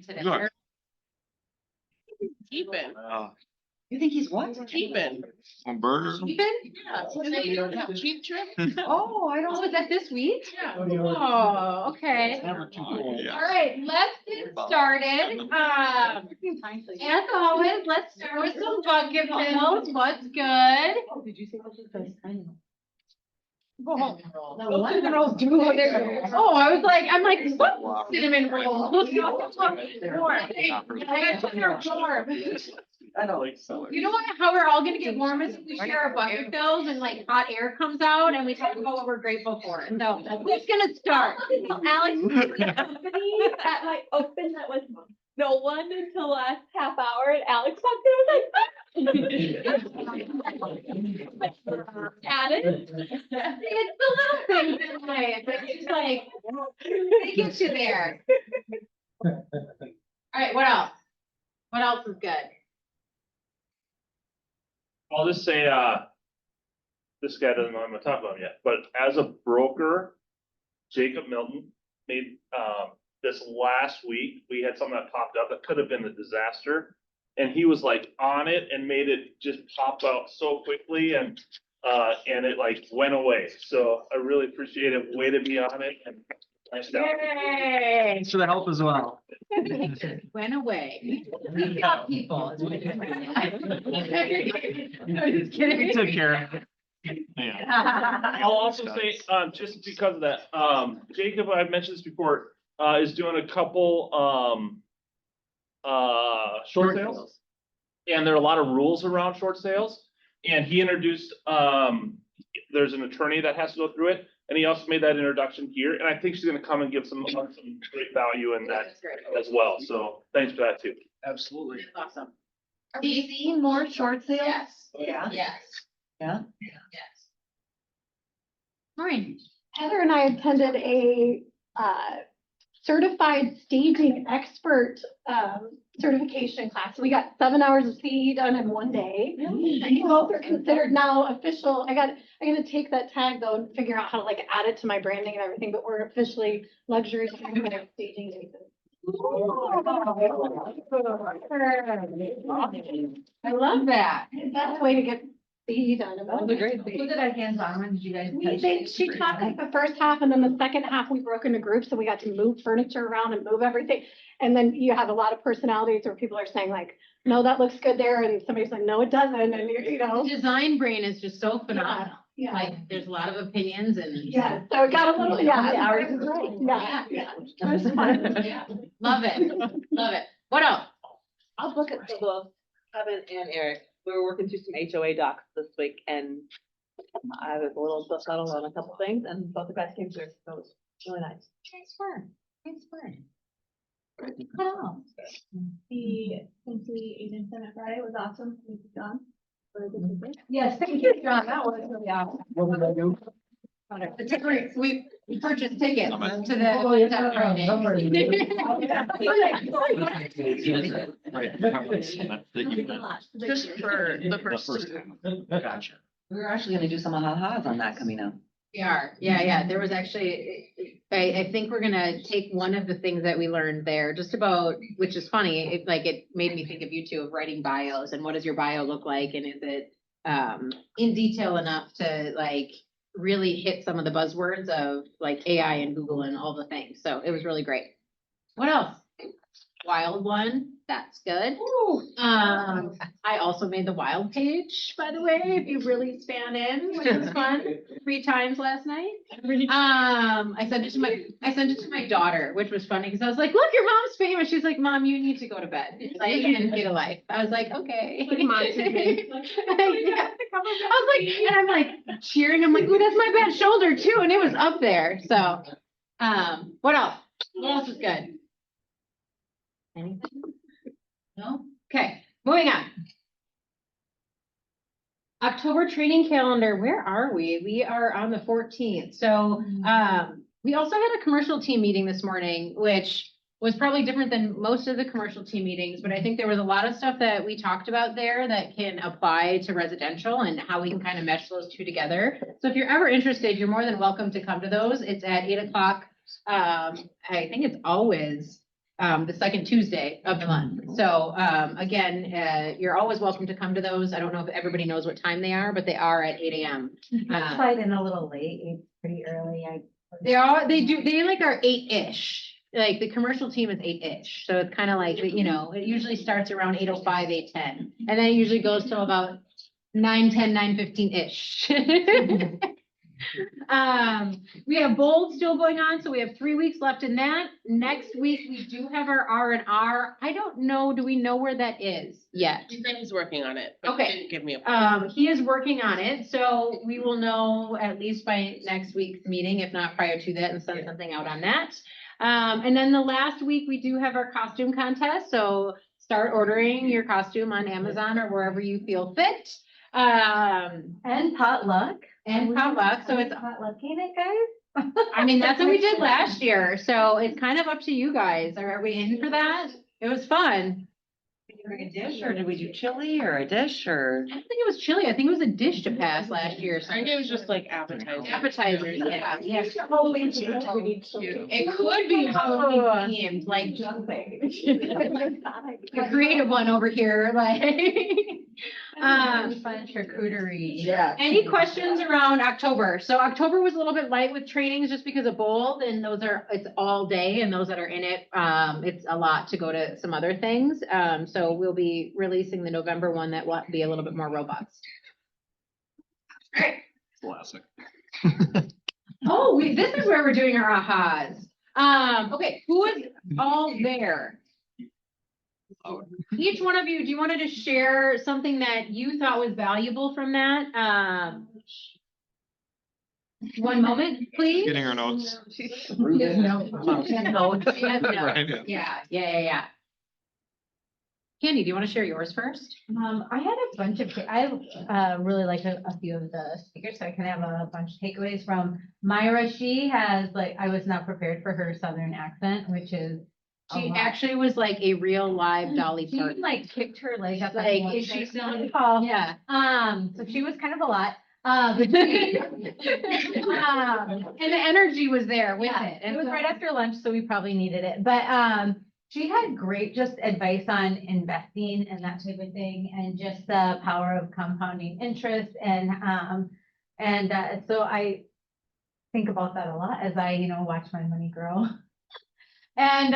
today. Good. Keeping. You think he's what? Keeping. On burgers? Yeah. Cheap trip? Oh, I Oh, don't. is that this week? Yeah. Oh, okay. Yeah. All right, let's get started. As always, let's start with some bucket fills. What's good? Did you say what you said? I know. Oh, Cinnamon rolls do look good. Oh, I'm like, what? Cinnamon rolls. I know. You know what, how we're all gonna get warm is if we share our bucket fills and like hot air comes out and we talk about what we're grateful for. And so who's gonna start? Alex, the company at my open that was no one until last half hour, and Alex walked in and was like, added. It's the little things in life, it's just like, they get you there. All right, what else? What else is good? I'll just say, this guy doesn't know I'm gonna talk about him yet, but as a broker, Jacob Milton made, this last week, we had something that popped up that could have been a disaster. And he was like on it and made it just pop out so quickly and it like went away. So I really appreciate it. Way to be on it and nice job. Yay! Thanks for the help as well. Went away. We got people. is what it is. I'm just kidding. We took care of it. Yeah. I'll also say, just because of that, Jacob, I've mentioned this before, is doing a couple, short sales. And there are a lot of rules around short sales. And he introduced, there's an attorney that has to go through it. And he also made that introduction here. And I think she's gonna come and give some great value in that That's great. as well. So thanks for that too. Absolutely. That's awesome. Are we seeing more short sales? Yes. Yeah. Yes. Yeah. Yes. Maureen. Heather and I attended a certified staging expert certification class. So we got 7 hours of CE done in one day. And both are considered now official. I gotta take that tag though and figure out how to like add it to my branding and everything, but we're officially luxury staging agents. I love that. That's the way to get CE done. That was a great thing. Was it a hands-on one? Did you guys? She taught like the first half and then the second half we broke into groups, so we got to move furniture around and move everything. And then you have a lot of personalities where people are saying like, no, that looks good there. And somebody's like, no, it doesn't. And you know. The design brain is just so phenomenal. Yeah. Like, there's a lot of opinions and. Yeah, so it got a little, yeah. Ours is right. Yeah, yeah. It was fun. Yeah. Love it. Love it. What else? I'll look at both Kevin and Eric. We were working through some HOA docs this week and I was a little settled on a couple things and both the guys came through, so it was really nice. Transfer. Transfer. What else? The Quincy Agent Senate Friday was awesome. Thank you, John. Yes, thank you, John. That was really awesome. What did I do? The ticket, we purchased tickets to Oh, the. yeah. Just for the first. Gotcha. We're actually gonna do some ha-has on that coming up. We are, yeah. There was actually, I think we're gonna take one of the things that we learned there, just about, which is funny, it made me think of you two of writing bios and what does your bio look like and is it in detail enough to like really hit some of the buzzwords of like AI and Google and all the things. So it was really great. What else? Wild one, that's good. I also made the wild page, by the way, if you really span in, which was fun, 3 times last night. I sent it to my daughter, which was funny, because I was like, look, your mom's famous. She's like, Mom, you need to go to bed, like, and get a life. I was like, okay. Like Mom TV. Yeah. I was like, and I'm like cheering, I'm like, ooh, that's my bad shoulder too, and it was up there, so. What else? What else is good? Anything? No? Okay, moving on. October training calendar, where are we? We are on the 14th. So we also had a commercial team meeting this morning, which was probably different than most of the commercial team meetings, but I think there was a lot of stuff that we talked about there that can apply to residential and how we can kind of mesh those two together. So if you're ever interested, you're more than welcome to come to those. It's at 8 o'clock. I think it's always the second Tuesday of the month. So, again, you're always welcome to come to those. I don't know if everybody knows what time they are, but they are at 8 AM. Slide in a little late, it's pretty early, They like are 8-ish. Like the commercial team is 8-ish. So it's kind of like, you know, it usually starts around 8:05, 8:10. And then it usually goes till about 9:10, 9:15-ish. We have Bold still going on, so we have 3 weeks left in that. Next week, we do have our R&R. I don't know, do we know where that is yet? He said he's working on it, but he Okay. didn't give me a. He is working on it, so we will know at least by next week's meeting, if not prior to that, and send something out on that. And then the last week, we do have our costume contest, so start ordering your costume on Amazon or wherever you feel fit. and potluck. And potluck, so it's, Potlucking it, guys? I mean, that's what we did last year, so it's kind of up to you guys. Are we in for that? It was fun. Did you bring a dish or did we do chili or a dish or? I don't think it was chili. I think it was a dish to pass last year. I think it was just like appetizers. Appetizers, yeah. Halloween food. It could be Halloween themed, like a creative one over here, like. Fun charcuterie. Yeah. Any questions around October? So October was a little bit light with trainings just because of Bold, and those are, it's all day, and those that are in it, it's a lot to go to some other things. So we'll be releasing the November one that will be a little bit more robust. Classic. Oh, this is where we're doing our ahas. Okay, who is all there? Each one of you, do you want to just share something that you thought was valuable from that? One moment, please. Getting our notes. Right, yeah. Yeah. Candy, do you want to share yours first? I had a bunch of, I really liked a few of the speakers, so I kind of have a bunch of takeaways from Myra. She has I was not prepared for her Southern accent, which is. She actually was like a real live Dolly She Parton. kicked her leg up. Like, on the is she website. still on the call? Yeah. So she was kind of a lot. But she- And the energy was there with Yeah, it. it was right after lunch, so we probably needed it, but, she had great just advice on investing and that type of thing, and just the power of compounding interest, and so I think about that a lot as I, watch my money grow. And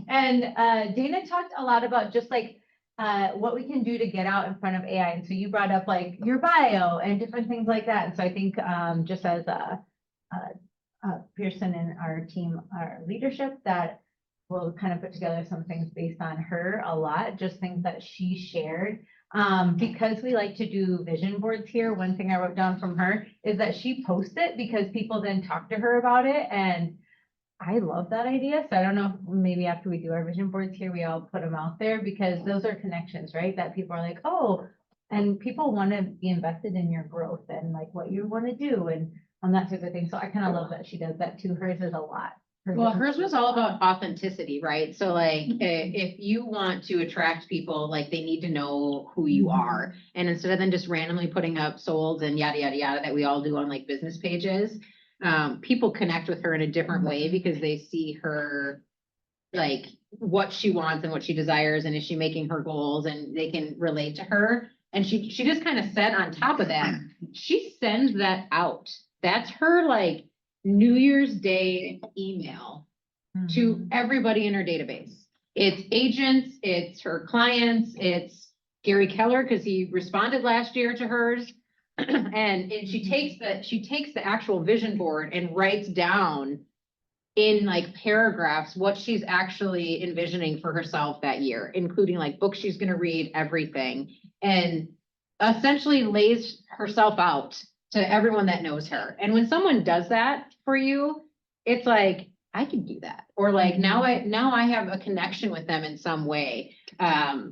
Dana talked a lot about just what we can do to get out in front of AI, and so you brought up your bio and different things like that, and so I think, just as a Pearson and our team, our leadership, that we'll kind of put together some things based on her a lot, just things that she shared. Because we like to do vision boards here, one thing I wrote down from her is that she posts it because people then talk to her about it, and I love that idea. So I don't know, if maybe after we do our vision boards here, we all put them out there, because those are connections, right? That people are like, oh, and people want to be invested in your growth and what you want to do and on that type of thing. So I kind of love that she does that too. Hers is a lot. Well, hers was all about authenticity, right? So if you want to attract people, they need to know who you are. And instead of then just randomly putting up solds and yada, yada, yada, that we all do on business pages, people connect with her in a different way because they see her, what she wants and what she desires, and is she making her goals, and they can relate to her. And she just kind of said on top of that, she sends that out. That's her New Year's Day email to everybody in her database. It's agents, it's her clients, it's Gary Keller, because he responded last year to hers. And she takes the actual vision board and writes down in paragraphs what she's actually envisioning for herself that year, including books she's going to read, everything, and essentially lays herself out to everyone that knows her. And when someone does that for you, it's I can do that. Or now I have a connection with them in some way,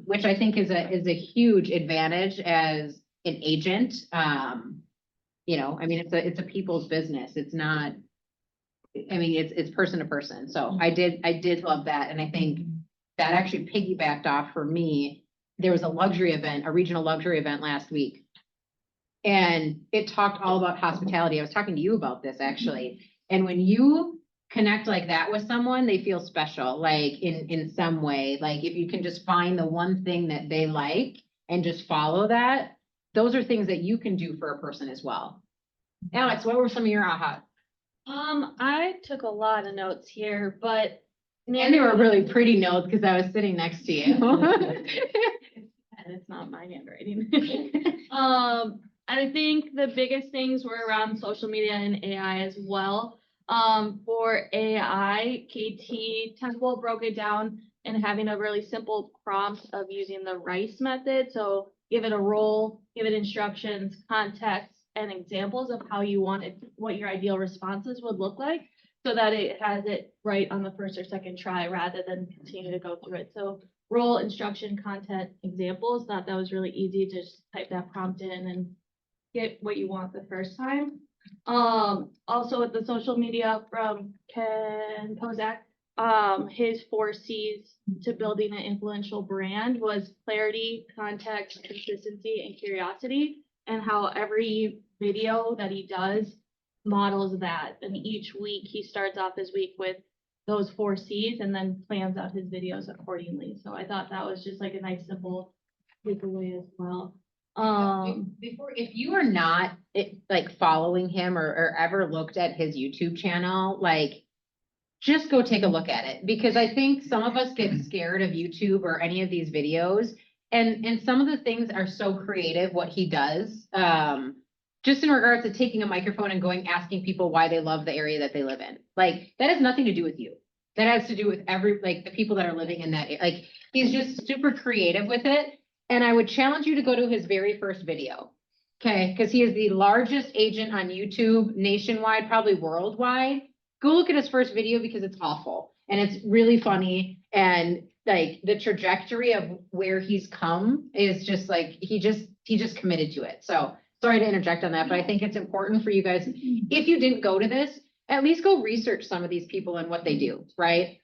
which I think is a huge advantage as an agent. It's a people's business. It's not, it's person to person. So I did love that. And I think that actually piggybacked off for me. There was a regional luxury event last week. And it talked all about hospitality. I was talking to you about this actually. And when you connect like that with someone, they feel special, like in some way. Like if you can just find the one thing that they like and just follow that, those are things that you can do for a person as well. Alex, what were some of your aha? I took a lot of notes here, but. And they were really pretty notes because I was sitting next to you. And it's not my handwriting. I think the biggest things were around social media and AI as well. For AI, KT Temple broke it down and having a really simple prompt of using the RICE method. So give it a role, give it instructions, context, and examples of how you want it, what your ideal responses would look like, so that it has it right on the first or second try rather than continue to go through it. So role, instruction, content, examples, thought that was really easy to just type that prompt in and get what you want the first time. Also with the social media from Ken Kozak, his 4 C's to building an influential brand was clarity, context, consistency, and curiosity, and how every video that he does models that. And each week he starts off his week with those 4 C's and then plans out his videos accordingly. So I thought that was just like a nice, simple takeaway as well. Before, if you are not like following him or ever looked at his YouTube channel, like just go take a look at it, because I think some of us get scared of YouTube or any of these videos, and some of the things are so creative what he does. Just in regards to taking a microphone and going asking people why they love the area that they live in. Like that has nothing to do with you. That has to do with the people that are living in that. Like he's just super creative with it. And I would challenge you to go to his very first video. Okay, because he is the largest agent on YouTube nationwide, probably worldwide. Go look at his first video because it's awful and it's really funny, and like the trajectory of where he's come is just like he just committed to it. So sorry to interject on that, but I think it's important for you guys, if you didn't go to this, at least go research some of these people and what they do, right?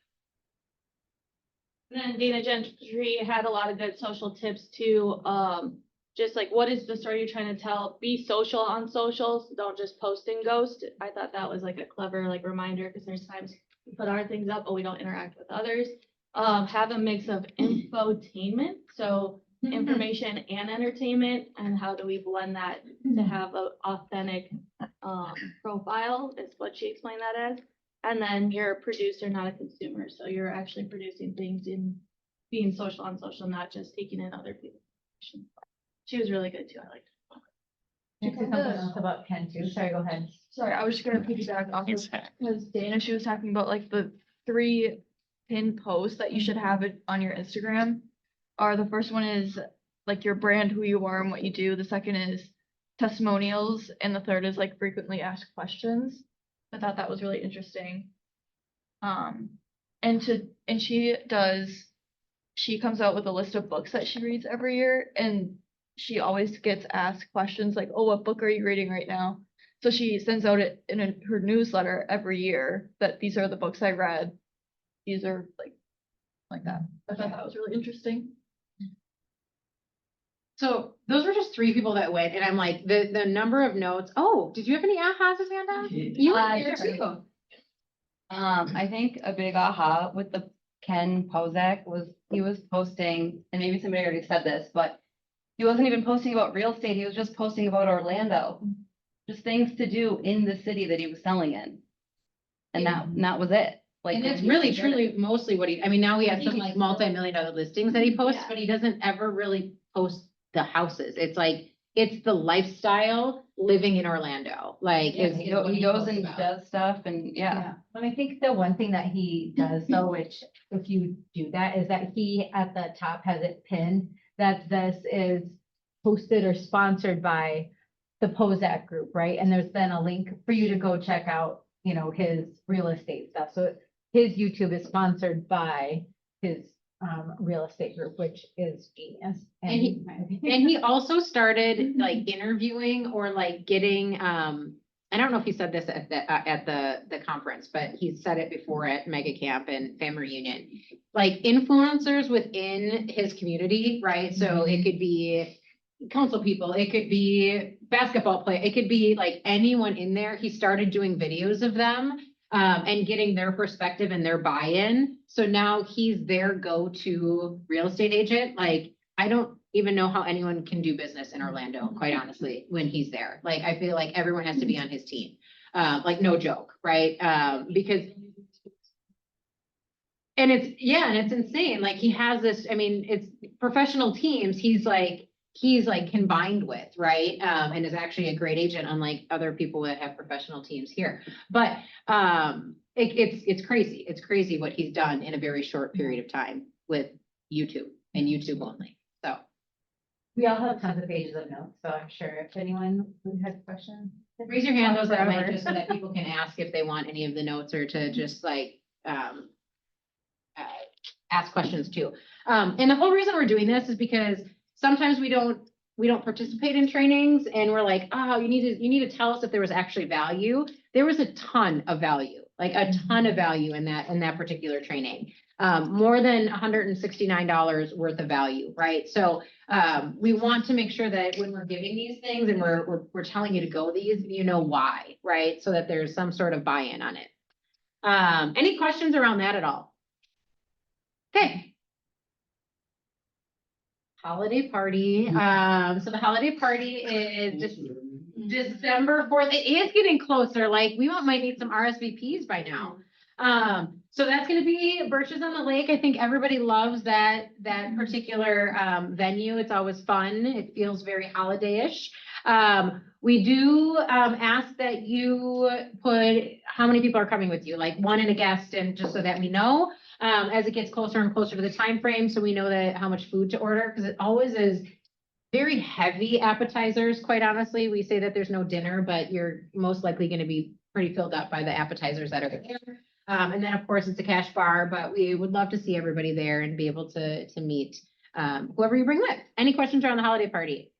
And then Dana Gentry had a lot of good social tips too. Just like, what is the story you're trying to tell? Be social on socials. Don't just post and ghost. I thought that was like a clever like reminder, because there's times we put our things up, but we don't interact with others. Have a mix of infotainment. So information and entertainment, and how do we blend that to have an authentic profile is what she explained that as. And then you're a producer, not a consumer, so you're actually producing things in being social on social, not just taking in other people's information. She was really good too. I liked her. Can I say something else about Ken too? Sorry, go ahead. Sorry, I was just gonna piggyback off of, because Dana, she was talking about like the 3 pinned posts that you should have it on your Instagram. Are the first one is like your brand, who you are and what you do. The second is testimonials, and the third is like frequently asked questions. I thought that was really interesting. And she comes out with a list of books that she reads every year, and she always gets asked questions like, oh, what book are you reading right now? So she sends out it in her newsletter every year that these are the books I read. These are like that. I thought that was really interesting. So those were just 3 people that went, and I'm like, the number of notes. Oh, did you have any ahas, Amanda? You were here too. I think a big aha with the Ken Kozak was he was posting, and maybe somebody already said this, but he wasn't even posting about real estate. He was just posting about Orlando, just things to do in the city that he was selling in. And that was it. Like, And it's really truly mostly what I mean, now we have some like multi-million-dollar listings that he posts, but he doesn't ever really post the houses. It's like, it's the lifestyle living in Orlando. Like he goes and does stuff, and And I think the one thing that he does though, which if you do that, is that he at the top has it pinned that this is hosted or sponsored by the Kozak Group, right? And there's then a link for you to go check out, you know, his real estate stuff. So his YouTube is sponsored by his real estate group, which is genius. And he also started like interviewing or like getting, I don't know if he said this at the conference, but he said it before at Mega Camp and Family Reunion, like influencers within his community, right? So it could be council people, it could be basketball play, it could be like anyone in there. He started doing videos of them and getting their perspective and their buy-in. So now he's their go-to real estate agent. Like, I don't even know how anyone can do business in Orlando, quite honestly, when he's there. Like, I feel like everyone has to be on his team. Like, no joke, right? Because and it's insane. Like, he has this, I mean, it's professional teams. He's like combined with, right? And is actually a great agent, unlike other people that have professional teams here. But it's crazy. It's crazy what he's done in a very short period of time with YouTube and YouTube only. So We all have tons of pages of notes, so I'm sure if anyone has questions. raise your hand, those that might, Forever. just so that people can ask if they want any of the notes or to just like ask questions too. And the whole reason we're doing this is because sometimes we don't participate in trainings and we're like, oh, you need to tell us if there was actually value. There was a ton of value, like a ton of value in that particular training. More than $169 worth of value, right? So we want to make sure that when we're giving these things and we're telling you to go these, you know why, right? So that there's some sort of buy-in on it. Any questions around that at all? Okay. Holiday party. So the holiday party is just December 4th. It is getting closer. Like, we might need some RSVPs by now. So that's gonna be Birches on the Lake. I think everybody loves that particular venue. It's always fun. It feels very holiday-ish. We do ask that you put how many people are coming with you, like one and a guest, and just so that we know as it gets closer and closer to the time frame, so we know that how much food to order, because it always is very heavy appetizers. Quite honestly, we say that there's no dinner, but you're most likely going to be pretty filled up by the appetizers that are there. And then of course it's a cash bar, but we would love to see everybody there and be able to meet whoever you bring with. Any questions around the holiday party?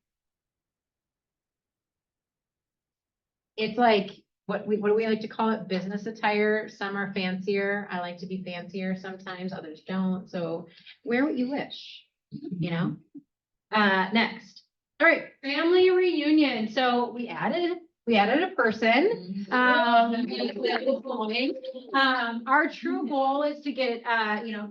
It's like, what do we like to call it? Business attire. Some are fancier. I like to be fancier sometimes, others don't. So wear what you wish, you know? Next. All right, family reunion. So we added a person. Our true goal is to get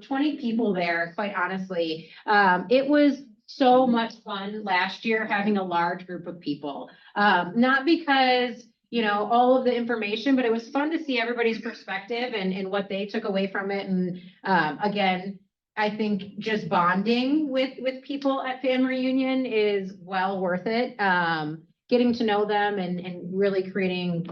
20 people there, quite honestly. It was so much fun last year having a large group of people. Not because all of the information, but it was fun to see everybody's perspective and what they took away from it. And again, I think just bonding with people at family reunion is well worth it. Getting to know them and really creating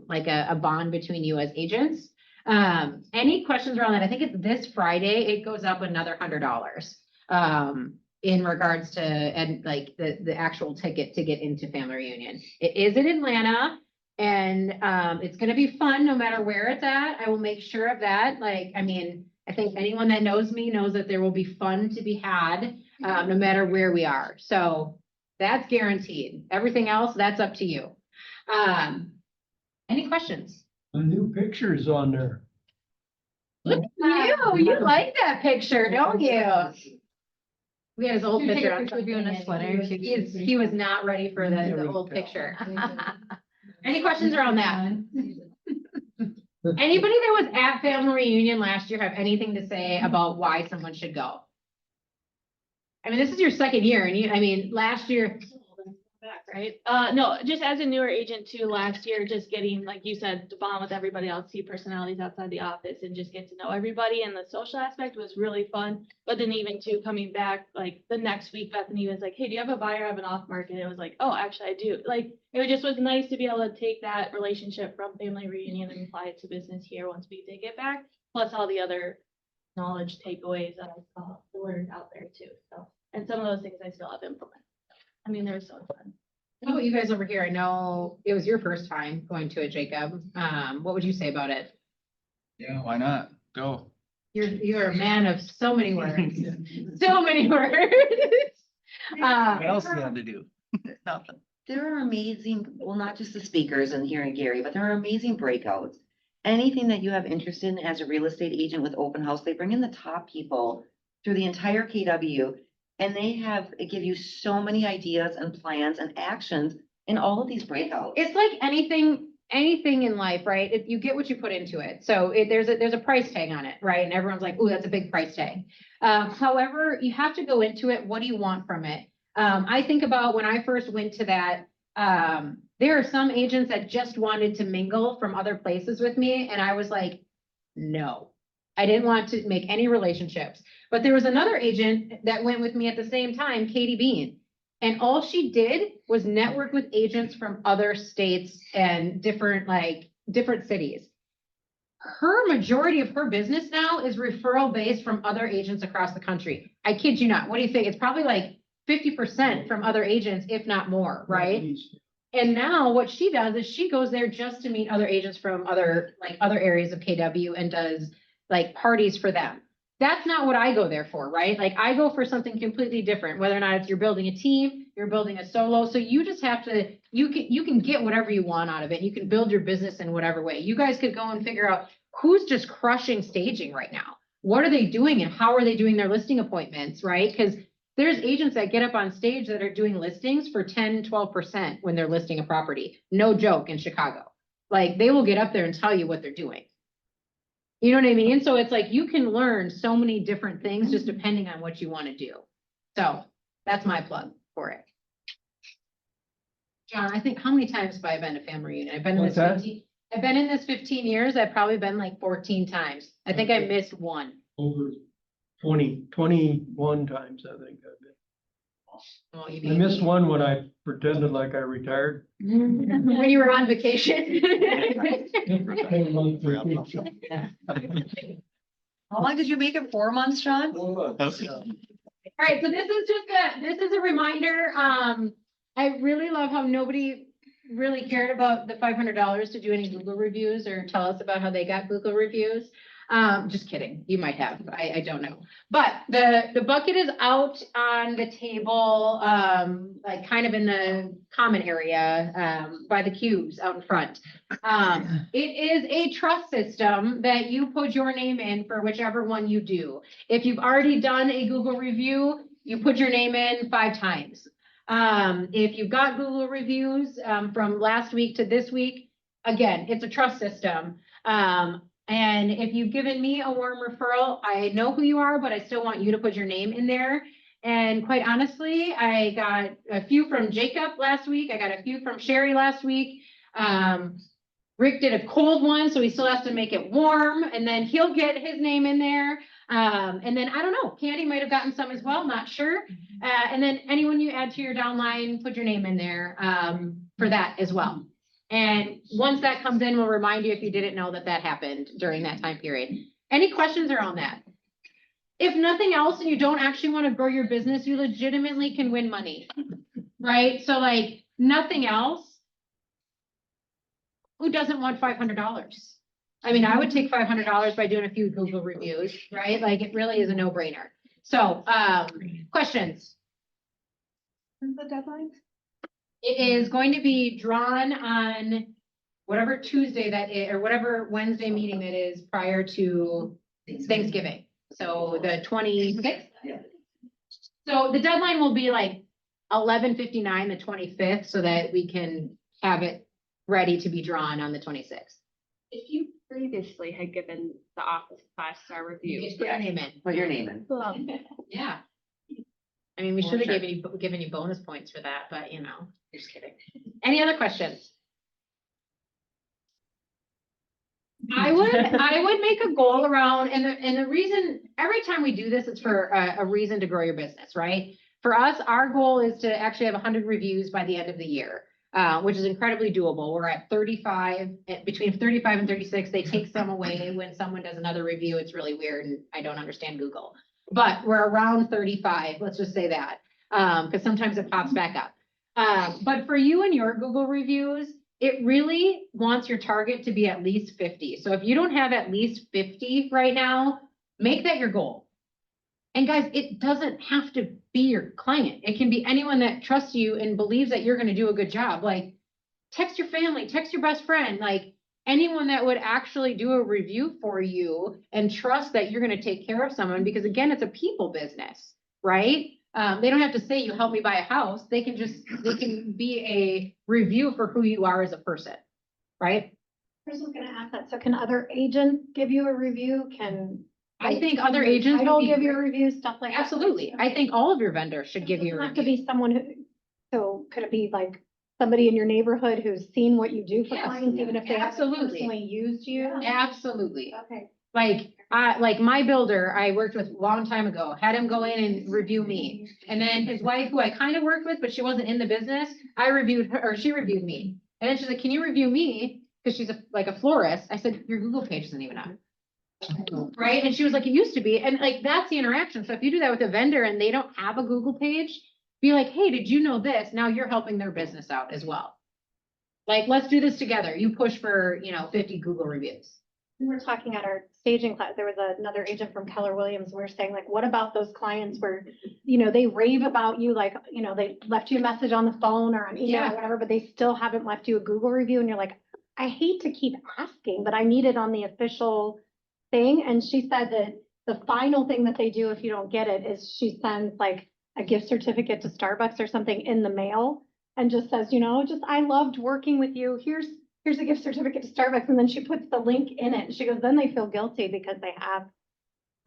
like a bond between you as agents. Any questions around that? I think it's this Friday, it goes up another $100 in regards to and like the actual ticket to get into family reunion. It is in Atlanta. And it's gonna be fun no matter where it's at. I will make sure of that. I think anyone that knows me knows that there will be fun to be had no matter where we are. So that's guaranteed. Everything else, that's up to you. Any questions? The new pictures on there. Look at you. You like that picture, don't you? We had his old picture on of you in a sweater. He was not ready for the old picture. Any questions around that? Anybody that was at family reunion last year have anything to say about why someone should go? I mean, this is your second year and last year, Right? No, just as a newer agent too, last year, just getting, like you said, to bond with everybody else, see personalities outside the office and just get to know everybody. And the social aspect was really fun. But then even too, coming back, like the next week, Bethany was like, hey, do you have a buyer? I have an off market. It was like, oh, actually I do. Like, it just was nice to be able to take that relationship from family reunion and apply it to business here once we did get back. Plus all the other knowledge takeaways that I saw learned out there too. So, and some of those things I still have implemented. I mean, they were so fun. how about you guys over here? I know it was your first time going to it, Jacob. What would you say about it? Yeah, why not? Go. You're a man of so many words. So many words. What else do you have to do? Nothing. There are amazing, well, not just the speakers and hearing Gary, but there are amazing breakouts. Anything that you have interest in as a real estate agent with open house, they bring in the top people through the entire KW. And they give you so many ideas and plans and actions in all of these breakouts. It's like anything anything in life, right? You get what you put into it. So there's a price tag on it, right? And everyone's like, oh, that's a big price tag. However, you have to go into it. What do you want from it? I think about when I first went to that, there are some agents that just wanted to mingle from other places with me. And I was like, no, I didn't want to make any relationships. But there was another agent that went with me at the same time, Katie Bean. And all she did was network with agents from other states and different cities. Her majority of her business now is referral based from other agents across the country. I kid you not. What do you think? It's probably like 50% from other agents, if not more, right? And now what she does is she goes there just to meet other agents from other areas of KW and does like parties for them. That's not what I go there for, right? Like I go for something completely different, whether or not it's you're building a team, you're building a solo. So you just have to, you can get whatever you want out of it. You can build your business in whatever way. You guys could go and figure out who's just crushing staging right now. What are they doing and how are they doing their listing appointments, right? Because there's agents that get up on stage that are doing listings for 10, 12% when they're listing a property. No joke in Chicago. Like they will get up there and tell you what they're doing. You know what I mean? So it's like you can learn so many different things just depending on what you want to do. So that's my plug for it. John, I think how many times have I been to family reunion? I've been in this 15 years. I've probably been like 14 times. I think I missed one. Over 21 times, I think I've been. Well, I missed one when I pretended like I retired. when you were on vacation. How long did you make it? 4 months, John? All right, so this is a reminder. I really love how nobody really cared about the $500 to do any Google reviews or tell us about how they got Google reviews. Just kidding. You might have, I don't know. But the bucket is out on the table, like kind of in the common area, by the cubes out in front. It is a trust system that you put your name in for whichever one you do. If you've already done a Google review, you put your name in 5 times. If you've got Google reviews, from last week to this week, again, it's a trust system. And if you've given me a warm referral, I know who you are, but I still want you to put your name in there. And quite honestly, I got a few from Jacob last week. I got a few from Sherry last week. Rick did a cold one, so he still has to make it warm, and then he'll get his name in there. And then I don't know, Candy might have gotten some as well, not sure. And then anyone you add to your downline, put your name in there for that as well. And once that comes in, we'll remind you if you didn't know that happened during that time period. Any questions around that? If nothing else, and you don't actually want to grow your business, you legitimately can win money, right? So like nothing else. Who doesn't want $500? I mean, I would take $500 by doing a few Google reviews, right? Like it really is a no-brainer. So, questions? When's the deadline? It is going to be drawn on whatever Tuesday that is, or whatever Wednesday meeting that is prior to Thanksgiving. So the 26th. So the deadline will be like 11:59, the 25th, so that we can have it ready to be drawn on the 26th. If you previously had given the office a 5-star review. Just put your name in. Put your name in. Yeah. I mean, we should have given you bonus points for that, but you know, just kidding. Any other questions? I would make a goal around, and the reason, every time we do this, it's for a reason to grow your business, right? For us, our goal is to actually have 100 reviews by the end of the year, which is incredibly doable. We're at 35, between 35 and 36. They take some away when someone does another review. It's really weird, and I don't understand Google. But we're around 35, let's just say that, because sometimes it pops back up. But for you and your Google reviews, it really wants your target to be at least 50. So if you don't have at least 50 right now, make that your goal. And guys, it doesn't have to be your client. It can be anyone that trusts you and believes that you're going to do a good job. Like text your family, text your best friend, like anyone that would actually do a review for you and trust that you're going to take care of someone, because again, it's a people business, right? They don't have to say you help me buy a house. They can be a review for who you are as a person, right? I was just gonna ask that, so can other agents give you a review? Can? I think other agents I don't would be give you a great. review, stuff like that. Absolutely. I think all of your vendors should give you a Doesn't have to review. be someone who, so could it be like somebody in your neighborhood who's seen what you do for Yes, clients, even if they haven't absolutely. personally used you? Absolutely. Okay. Like my builder I worked with a long time ago, had him go in and review me. And then his wife, who I kind of worked with, but she wasn't in the business, I reviewed her, or she reviewed me. And then she's like, can you review me? Because she's like a florist. I said, your Google page isn't even on. Right? And she was like, it used to be. And like, that's the interaction. So if you do that with a vendor and they don't have a Google page, be like, hey, did you know this? Now you're helping their business out as well. Like, let's do this together. You push for, 50 Google reviews. We were talking at our staging class, there was another agent from Keller Williams, we were saying like, what about those clients where, they rave about you, like, they left you a message on the phone or on email Yeah. or whatever, but they still haven't left you a Google review and you're like, I hate to keep asking, but I need it on the official thing. And she said that the final thing that they do if you don't get it is she sends like a gift certificate to Starbucks or something in the mail and just says, I loved working with you. Here's a gift certificate to Starbucks. And then she puts the link in it. And she goes, then they feel guilty because they have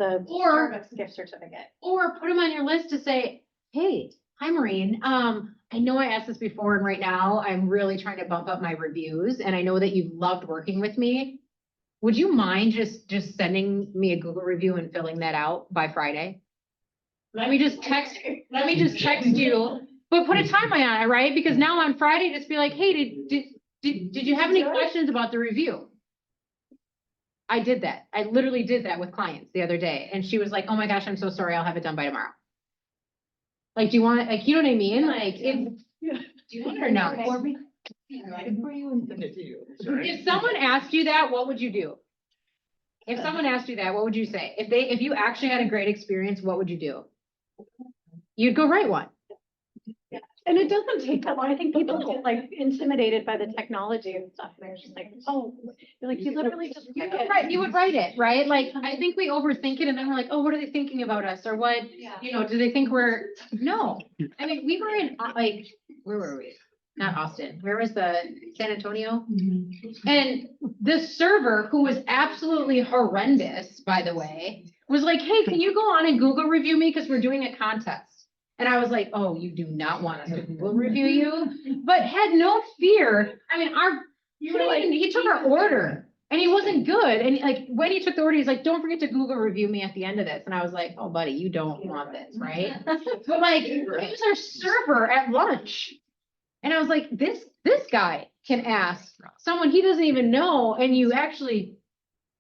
the Or- Starbucks gift certificate. Or put them on your list to say, hey, hi, Maureen. I know I asked this before and right now I'm really trying to bump up my reviews and I know that you've loved working with me. Would you mind just sending me a Google review and filling that out by Friday? Let me just text you, but put a timeline on it, right? Because now on Friday, just be like, hey, did you have any questions about the review? I did that. I literally did that with clients the other day. And she was like, oh my gosh, I'm so sorry. I'll have it done by tomorrow. Like, do you want, like, you know what I mean? Like, do you want it or not? If someone asked you that, what would you do? If someone asked you that, what would you say? If you actually had a great experience, what would you do? You'd go write one. And it doesn't take that long. I think people get like intimidated by the technology and stuff. And they're just like, oh, you're like, you literally just. You would write it, right? Like, I think we overthink it and then we're like, oh, what are they thinking about us? Or what, do they think no. I mean, we were in, like, where were we? Not Austin. Where was the San Antonio? And this server, who was absolutely horrendous, by the way, was like, hey, can you go on and Google review me? Because we're doing a contest. And I was like, oh, you do not want us to Google review you, but had no fear. I mean, he took our order and he wasn't good. And like, when he took the order, he's like, don't forget to Google review me at the end of this. And I was like, oh, buddy, you don't want this, right? But like, it was our server at lunch. And I was like, this guy can ask someone he doesn't even know, and you actually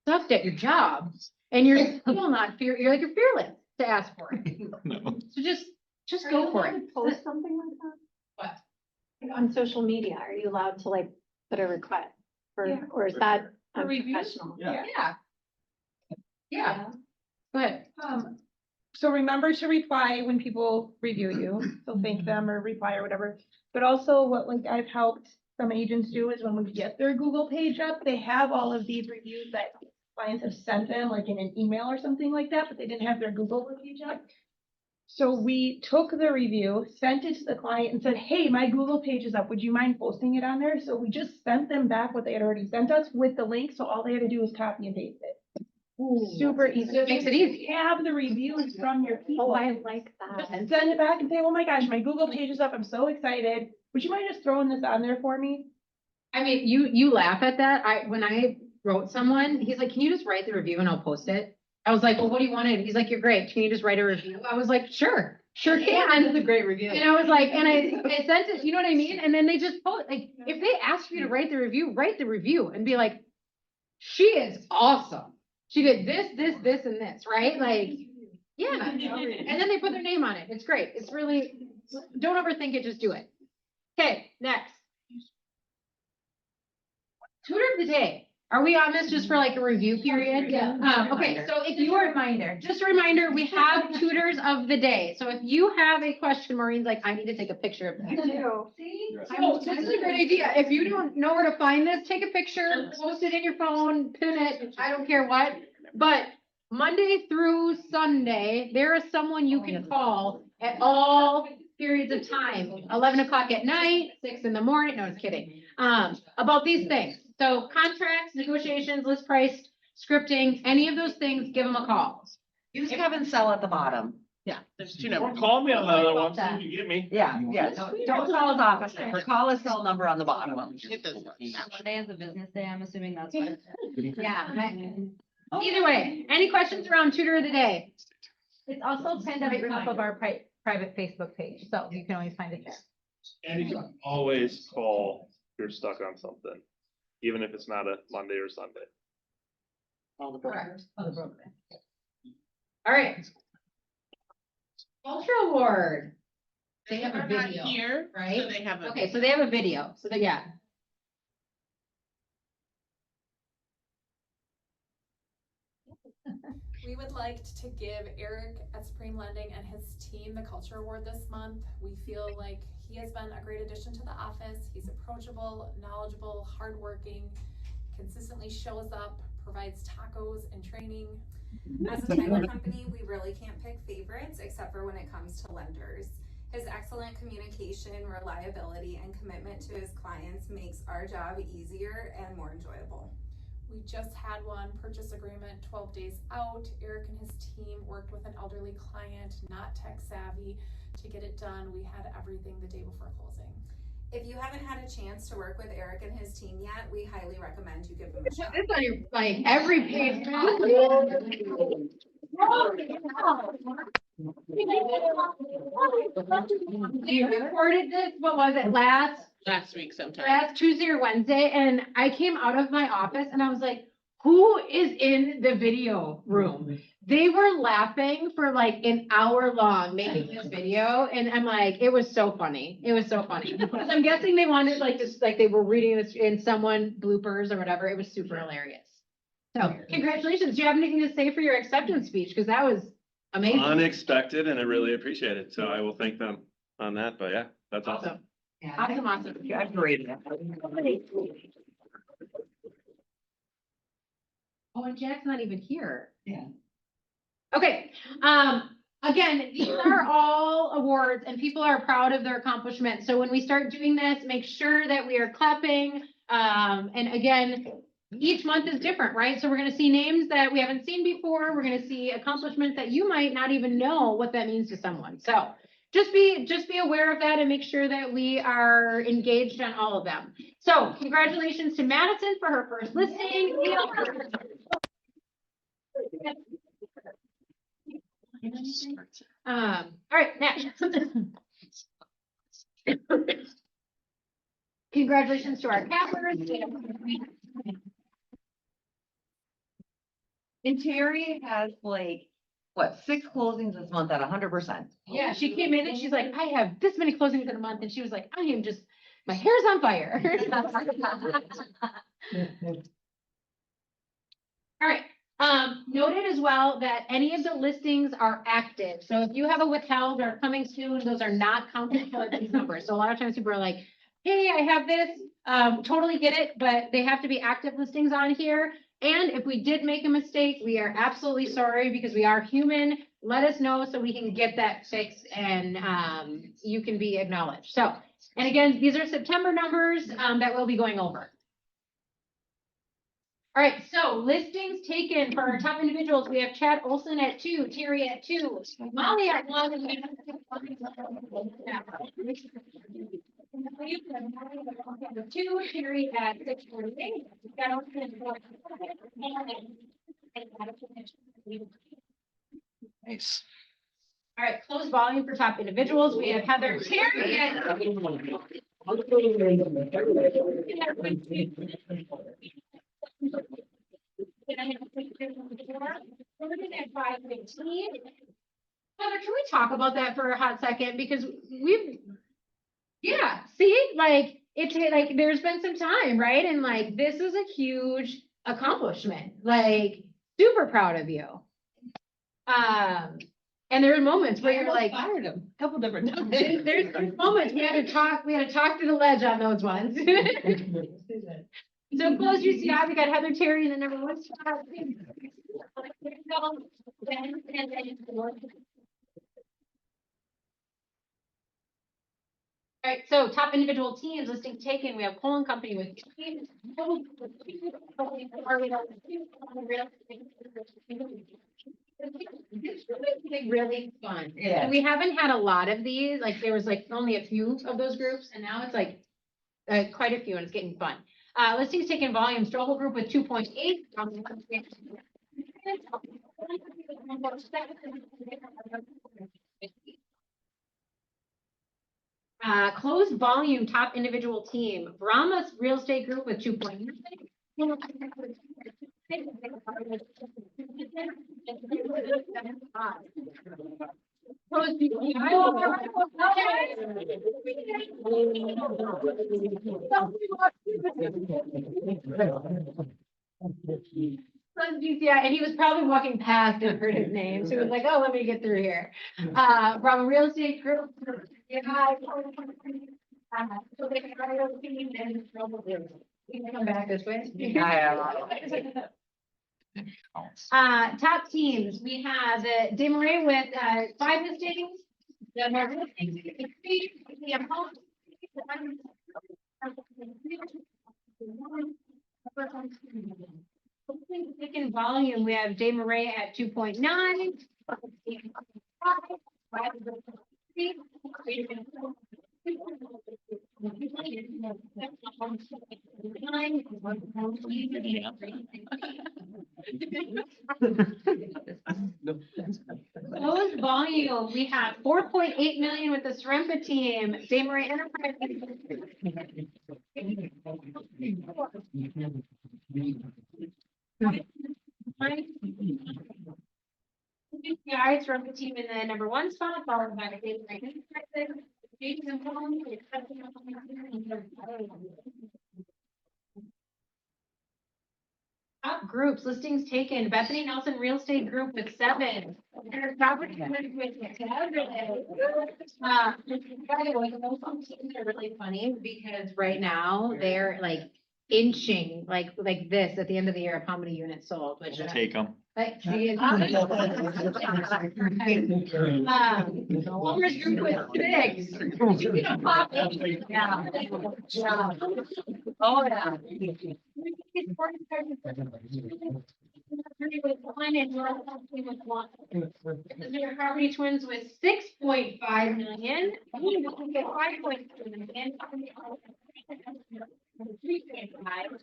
sucked at your job, and you're still not you're fearless to ask for it. No. So just go for it. Post something like that? What? Like, on social media, are you allowed to like put a request or is that For reviews? unprofessional? Yeah. Go ahead. So remember to reply when people review you, so thank them or reply or whatever. But also what like I've helped some agents do is when we get their Google page up, they have all of these reviews that clients have sent them like in an email or something like that, but they didn't have their Google page up. So we took the review, sent it to the client and said, hey, my Google page is up. Would you mind posting it on there? So we just sent them back what they had already sent us with the link. So all they had to do was copy and paste it. Super easy. So it makes it easy. Have the reviews from your people. Oh, I like Just that. send it back and say, oh my gosh, my Google page is up. I'm so excited. Would you mind just throwing this on there for me? I mean, you laugh at that. When I wrote someone, he's like, can you just write the review and I'll post it? I was like, well, what do you want to do? He's like, you're great. Can you just write a review? I was like, sure can. That's a great review. And I was like, and I sent it, you know what I mean? And then they just post, like, if they ask you to write the review and be like, she is awesome. She did this, and this, right? Like, yeah. And then they put their name on it. It's great. It's really, don't overthink it, just do it. Okay, next. Tutor of the day. Are we on this just for like a review period? Yeah. Okay, so if you are, just a reminder, we have tutors of the day. So if you have a question, Maureen's like, I need to take a picture of this. So this is a great idea. If you don't know where to find this, take a picture, post it in your phone, pin it, I don't care what. But Monday through Sunday, there is someone you can call at all periods of time, 11 o'clock at night, 6 in the morning, no, I was kidding, about these things. So contracts, negotiations, list price, scripting, any of those things, give them a call. Use Kevin's cell at the bottom. Yeah, there's two numbers. Call me on the other one, That. so you get me. Yeah, don't call his office number, call his cell number on the bottom. It does work. Monday is a business day, I'm assuming that's why. Yeah. Either way, any questions around tutor of the day? It's also pinned at the top of our private Facebook page, so you can always find it there. And you can always call if you're stuck on something, even if it's not a Monday or Sunday. Correct. All right. Culture Award. They have a They're not video, here, right? so they have a. Okay, so they have a video, so they, yeah. We would like to give Eric at Supreme Lending and his team the Culture Award this month. We feel like he has been a great addition to the office. He's approachable, knowledgeable, hardworking, consistently shows up, provides tacos and training. As a title company, we really can't pick favorites except for when it comes to lenders. His excellent communication, reliability, and commitment to his clients makes our job easier and more enjoyable. We just had one purchase agreement 12 days out. Eric and his team worked with an elderly client, not tech savvy, to get it done. We had everything the day before closing. If you haven't had a chance to work with Eric and his team yet, we highly recommend you give them a shot. It's on your, like, every page. You recorded this, what was it, Last week sometime. last Tuesday or Wednesday, and I came out of my office and I was like, who is in the video room? They were laughing for like an hour long making this video, and I'm like, it was so funny. It was so funny. Because I'm guessing they wanted like this, like they were reading this in someone bloopers or whatever. It was super hilarious. So congratulations. Do you have anything to say for your acceptance speech? Because that was amazing. Unexpected, and I really appreciate it. So I will thank them on that, but yeah, that's awesome. Awesome. I've graded it. Oh, and Jack's not even here. Yeah. Okay, again, these are all awards and people are proud of their accomplishments. So when we start doing this, make sure that we are clapping. And again, each month is different, right? So we're gonna see names that we haven't seen before. We're gonna see accomplishments that you might not even know what that means to someone. So just be aware of that and make sure that we are engaged on all of them. So congratulations to Madison for her first listing. All right, next. Congratulations to our cappers. And Terry has like, what, 6 closings this month at 100%. Yeah, she came in and she's like, I have this many closings in a month, and she was like, I am just, my hair's on fire. All right, noted as well that any of the listings are active. So if you have a withheld or coming soon, those are not counted for these numbers. So a lot of times people are like, hey, I have this, totally get it, but they have to be active listings on here. And if we did make a mistake, we are absolutely sorry because we are human. Let us know so we can get that fixed and you can be acknowledged. So, and again, these are September numbers that we'll be going over. All right, so listings taken for our top individuals. We have Chad Olson at 2, Terry at 2, Molly at 1. And we have 2, Terry at 6:48. Nice. All right, closed volume for top individuals. We have Heather Terry at Heather, can we talk about that for a hot second? Because yeah, see, like, it's like, there's been some time, right? And like, this is a huge accomplishment, like, super proud of you. And there are moments where you're like, Fired him a couple different times. there's moments we had to talk to the ledge on those ones. So close UCI, we got Heather Terry in the number 1 spot. All All right, so top individual teams, listing taken, we have Cole and Company with. Really fun. Yeah. And we haven't had a lot of these, like there was like only a few of those groups and now it's like quite a few and it's getting fun. Listings taken volume, Strobel Group with 2.8. Closed volume, top individual team, Brahma's Real Estate Group with 2.9. Yeah, and he was probably walking past and heard his name, so he was like, oh, let me get through here. Brahma Real Estate Group. You can come back this way. Top teams, we have Desmarais with 5 listings. In volume, we have Desmarais at 2.9. Closed volume, we have 4.8 million with the Sorrento team, Desmarais Enterprise. GCI Sorrento team in the number 1 spot, followed by the Desmarais Enterprise. Top groups, listings taken, Bethany Nelson Real Estate Group with 7. Property with 7. By the way, those teams are really funny because right now they're like inching like this at the end of the year of how many units sold, which Take them. like Homer's Group with 6. Yeah. Oh, yeah. Property Twins with 6.5 million. 5.2 million. 3.5.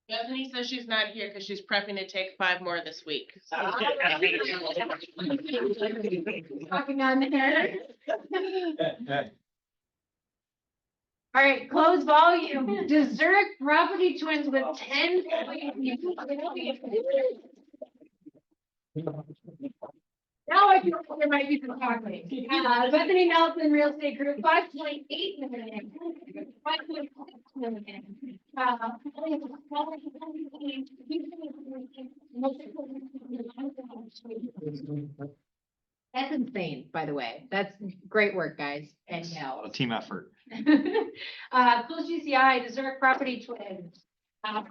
Bethany says she's not here because she's prepping to take 5 more this week. Talking on the air. All right, closed volume, Desert Property Twins with 10. Now I feel there might be some talking. Bethany Nelson Real Estate Group, 5.8 million. 5.6 million. That's insane, by the way. That's great work, guys. And A team effort. Close GCI, Desert Property Twins. All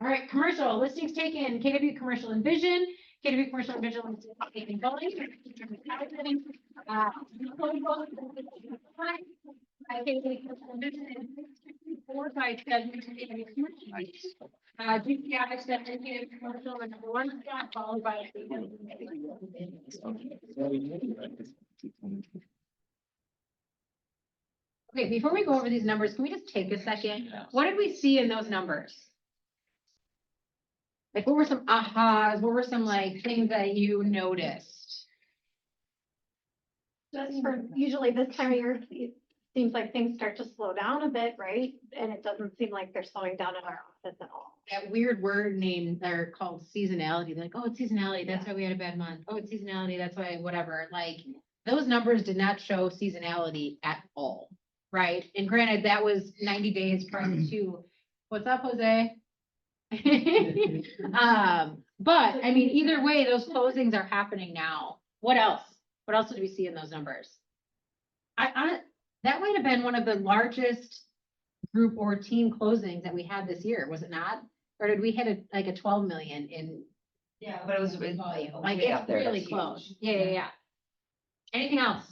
right, commercial listings taken, KW Commercial and Vision, KW Commercial and Vision listings taken building. GCI said KW Commercial and number 1 spot, followed by. Okay, before we go over these numbers, can we just take a second? What did we see in those numbers? Like, what were some ahas? What were some like things that you noticed? Just for usually this time of year, it seems like things start to slow down a bit, right? And it doesn't seem like they're slowing down in our office at all. That weird word name, they're called seasonality. They're like, oh, it's seasonality. That's why we had a bad month. Oh, it's seasonality. That's why whatever. Like, those numbers did not show seasonality at all, right? And granted, that was 90 days prior to, what's up, Jose? But I mean, either way, those closings are happening now. What else? What else did we see in those numbers? That might have been one of the largest group or team closings that we had this year, was it not? Or did we hit like a 12 million in? Yeah, but it was volume? Like way up it's there. really That's close. huge. Yeah. Anything else?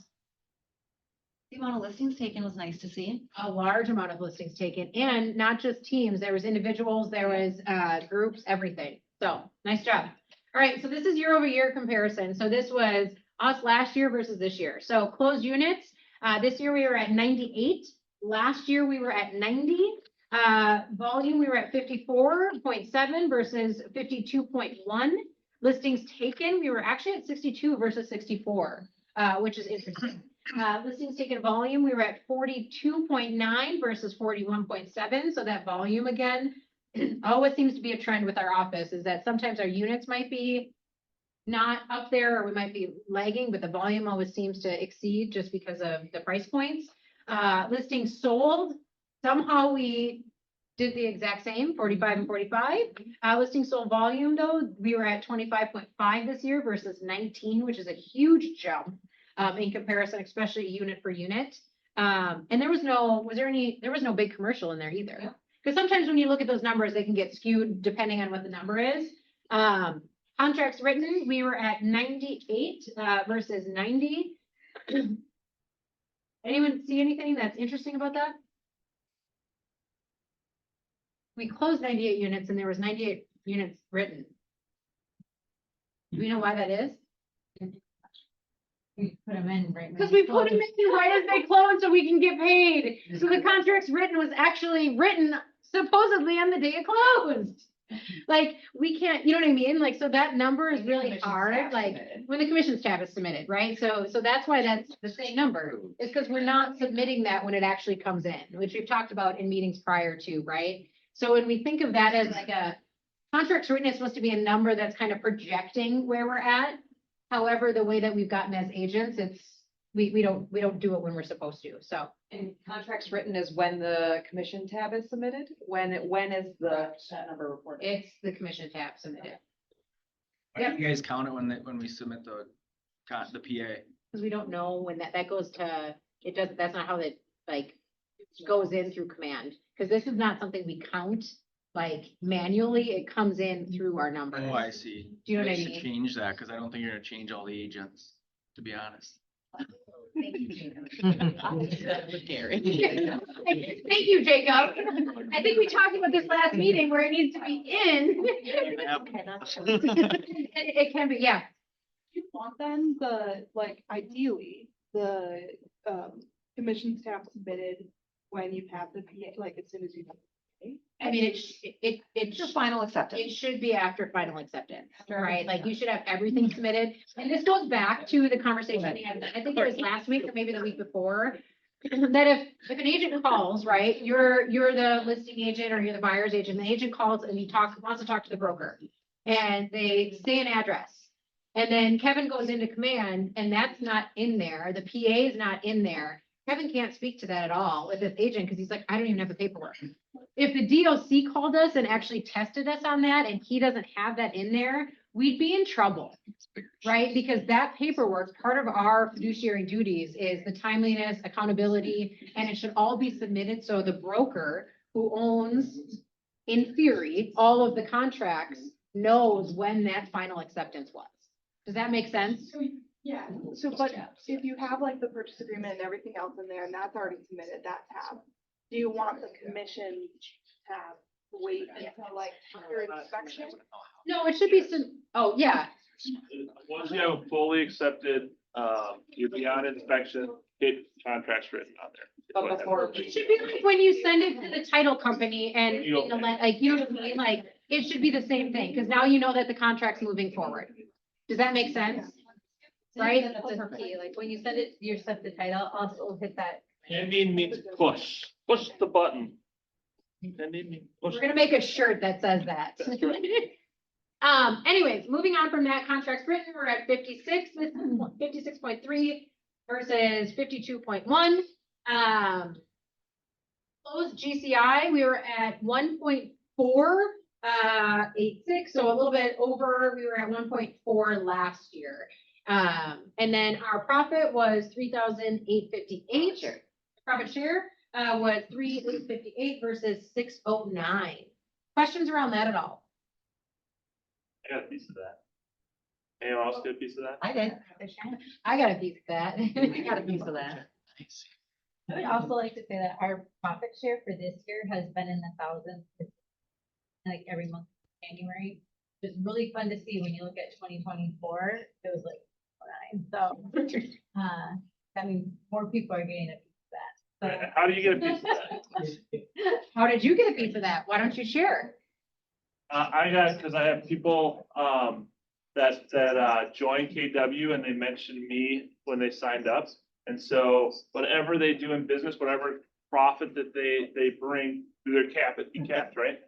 The amount of listings taken was nice to see. A large amount of listings taken, and not just teams, there was individuals, there was groups, everything. So, nice job. All right, so this is year over year comparison. So this was us last year versus this year. So closed units, this year we were at 98. Last year we were at 90. Volume, we were at 54.7 versus 52.1. Listings taken, we were actually at 62 versus 64, which is interesting. Listings taken volume, we were at 42.9 versus 41.7. So that volume again, always seems to be a trend with our office is that sometimes our units might be not up there or we might be lagging, but the volume always seems to exceed just because of the price points. Listings sold, somehow we did the exact same, 45 and 45. Listings sold volume though, we were at 25.5 this year versus 19, which is a huge jump. In comparison, especially unit for unit. And there was no big commercial in there either. Because sometimes when you look at those numbers, they can get skewed depending on what the number is. Contracts written, we were at 98 versus 90. Anyone see anything that's interesting about that? We closed 98 units and there was 98 units written. Do we know why that is? We put them in right. Because we put them in right as they close so we can get paid. So the contracts written was actually written supposedly on the day it closed. Like, we can't, you know what I mean? Like, so that number is really hard, like, when the commissions tab is submitted, right? So that's why that's the same number, is because we're not submitting that when it actually comes in, which we've talked about in meetings prior to, right? So when we think of that as like a contracts written is supposed to be a number that's kind of projecting where we're at. However, the way that we've gotten as agents, it's, we don't do it when we're supposed to, so. And contracts written is when the commission tab is submitted? When is that number reported? It's the commission tab submitted. Why do you guys count it when we submit the PA? Because we don't know when that goes to, that's not how it like goes in through command. Because this is not something we count like manually, it comes in through our numbers. Oh, I see. Do you know what I We should mean? change that, because I don't think you're gonna change all the agents, to be honest. Thank you, Jacob. Gary. Thank you, Jacob. I think we talked about this last meeting where it needs to be in. It can be, yeah. You want then ideally, the commission staff submitted when you have the PA, like as soon as you have. I mean, it's Your final acceptance. It should be after final acceptance, right? Like you should have everything submitted. And this goes back to the conversation we had, I think it was last week or maybe the week before. That if an agent calls, right, you're the listing agent or you're the buyer's agent, the agent calls and wants to talk to the broker. And they say an address. And then Kevin goes into command and that's not in there. The PA is not in there. Kevin can't speak to that at all with this agent because he's like, I don't even have the paperwork. If the DOC called us and actually tested us on that and he doesn't have that in there, we'd be in trouble, right? Because that paperwork, part of our fiduciary duties is the timeliness, accountability, and it should all be submitted so the broker who owns, in theory, all of the contracts knows when that final acceptance was. Does that make sense? Yeah, so but if you have like the purchase agreement and everything else in there and that's already submitted, that tab, do you want the commission tab to wait until like your inspection? No, it should be some, oh, yeah. Once you have a fully accepted, you're beyond inspection, get contracts written on there. But before. It should be like when you send it to the title company and, you know, like, you know what I mean? Like, it should be the same thing, because now you know that the contract's moving forward. Does that make sense? Right? That's a key, like when you send it, you set the title, also hit that. Pending means push the button. Pending means push. We're gonna make a shirt that says that. That's right. Anyways, moving on from that, contracts written, we're at 56, this is 56.3 versus 52.1. Closed GCI, we were at 1.486, so a little bit over, we were at 1.4 last year. And then our profit was 3,858. Profit share, was 3,858 versus 609. Questions around that at all? I got a piece of that. Anyone else get a piece of that? I did. I got a piece of that. I got a piece of that. I would also like to say that our profit share for this year has been in the thousands. Like every month in January. It's really fun to see when you look at 2024, it was like 9. So, I mean, more people are getting a piece of that. So. How do you get a piece of that? How did you get a piece of that? Why don't you share? I got, cause I have people, that joined KW and they mentioned me when they signed up. And so whatever they do in business, whatever profit that they bring through their capped, right?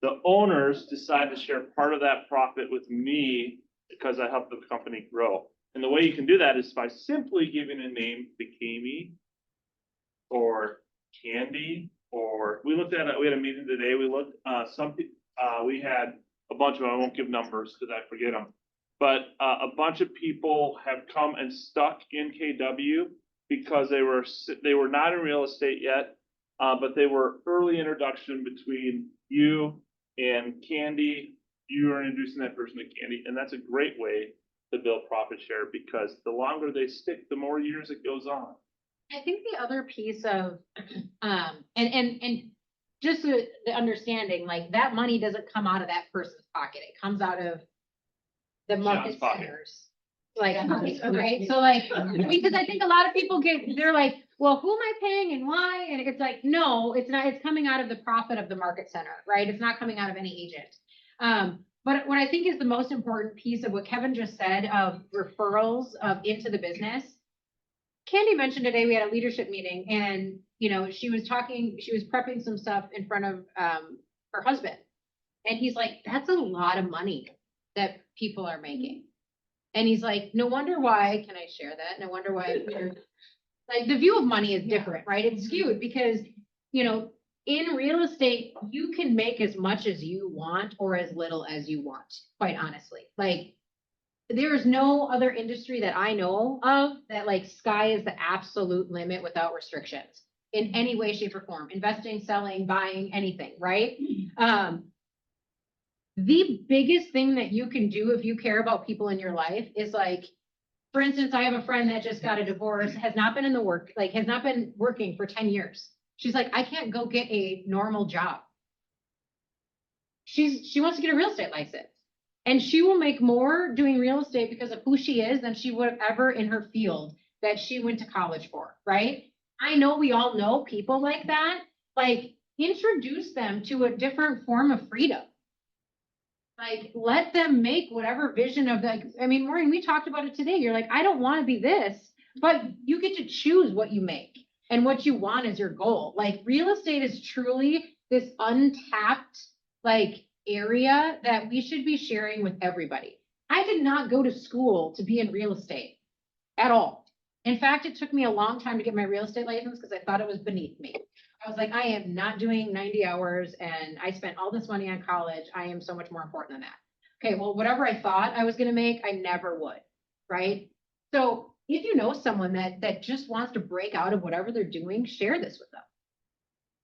The owners decide to share part of that profit with me because I help the company grow. And the way you can do that is by simply giving a name, Bikini or Candy, or we had a meeting today. We looked, we had a bunch of them. I won't give numbers because I forget them. But a bunch of people have come and stuck in KW because they were not in real estate yet, but they were early introduction between you and Candy. You are introducing that person to Candy, and that's a great way to build profit share because the longer they stick, the more years it goes on. I think the other piece of, and just the understanding, like that money doesn't come out of that person's pocket. It comes out of the market John's pocket. centers. Like, okay, so like, because I think a lot of people they're like, well, who am I paying and why? And it's like, no, it's not, it's coming out of the profit of the market center, right? It's not coming out of any agent. But what I think is the most important piece of what Kevin just said of referrals into the business. Candy mentioned today, we had a leadership meeting and, you know, she was prepping some stuff in front of, her husband. And he's like, that's a lot of money that people are making. And he's like, no wonder why, can I share that? No wonder why, like the view of money is different, right? It's skewed because, you know, in real estate, you can make as much as you want or as little as you want, quite honestly. Like, there is no other industry that I know of that like sky is the absolute limit without restrictions in any way, shape, or form. Investing, selling, buying, anything, right? The biggest thing that you can do if you care about people in your life is like, for instance, I have a friend that just got a divorce, has not been working for 10 years. She's like, I can't go get a normal job. She wants to get a real estate license. And she will make more doing real estate because of who she is than she would have ever in her field that she went to college for, right? I know we all know people like that. Like, introduce them to a different form of freedom. Like, let them make whatever vision of like, I mean, Maureen, we talked about it today. You're like, I don't want to be this, but you get to choose what you make and what you want as your goal. Like, real estate is truly this untapped, like, area that we should be sharing with everybody. I did not go to school to be in real estate at all. In fact, it took me a long time to get my real estate license because I thought it was beneath me. I was like, I am not doing 90 hours and I spent all this money on college. I am so much more important than that. Okay, well, whatever I thought I was going to make, I never would, right? So if you know someone that just wants to break out of whatever they're doing, share this with them.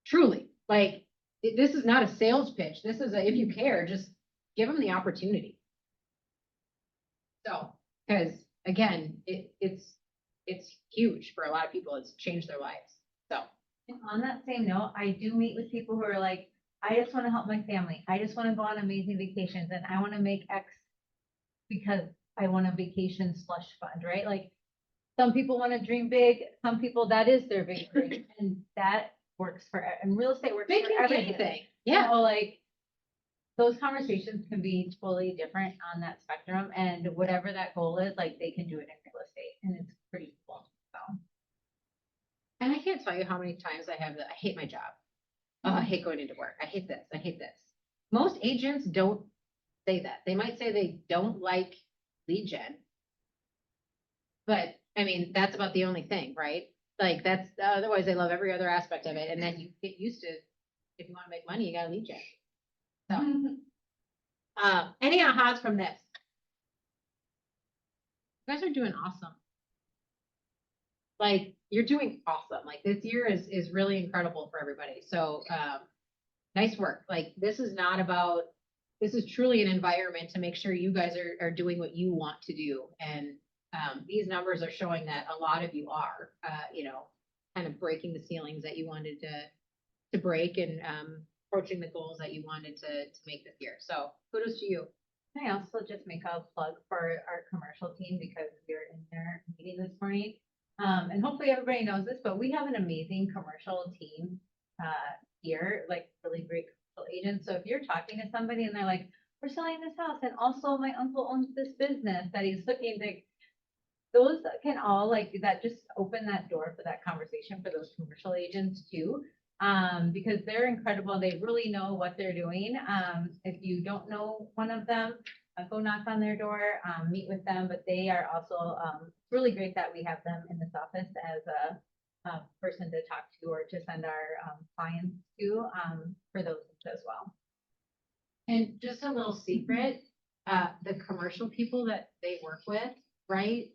Truly, like, this is not a sales pitch. This is if you care, just give them the opportunity. So, because again, it's huge for a lot of people. It's changed their lives. So. And on that same note, I do meet with people who are like, I just want to help my family. I just want to go on amazing vacations and I want to make X because I want a vacation slush fund, right? Like, some people want to dream big. Some people, that is their big dream. And that works for, and real estate works for everything. Yeah. So like, those conversations can be totally different on that spectrum, and whatever that goal is, like, they can do it in real estate, and it's pretty cool, so. And I can't tell you how many times I hate my job. Oh, I hate going into work. I hate this. I hate this. Most agents don't say that. They might say they don't like lead gen. But I mean, that's about the only thing, right? Like, that's, otherwise they love every other aspect of it. And then you get used to, if you want to make money, you gotta lead gen. So, any ahas from this? You guys are doing awesome. Like, you're doing awesome. Like, this year is really incredible for everybody. So, nice work. Like, this is truly an environment to make sure you guys are doing what you want to do. And, these numbers are showing that a lot of you are, kind of breaking the ceilings that you wanted to break and, approaching the goals that you wanted to make this year. So kudos to you. Can I also just make a plug for our commercial team because we were in their meeting this morning? And hopefully everybody knows this, but we have an amazing commercial team here, like really great commercial agents. So if you're talking to somebody and they're like, we're selling this house and also my uncle owns this business that he's looking to, those can all like that just open that door for that conversation for those commercial agents too. Because they're incredible. They really know what they're doing. If you don't know one of them, go knock on their door, meet with them, but they are also, really great that we have them in this office as a person to talk to or to send our clients to, for those as well. And just a little secret, the commercial people that they work with, right?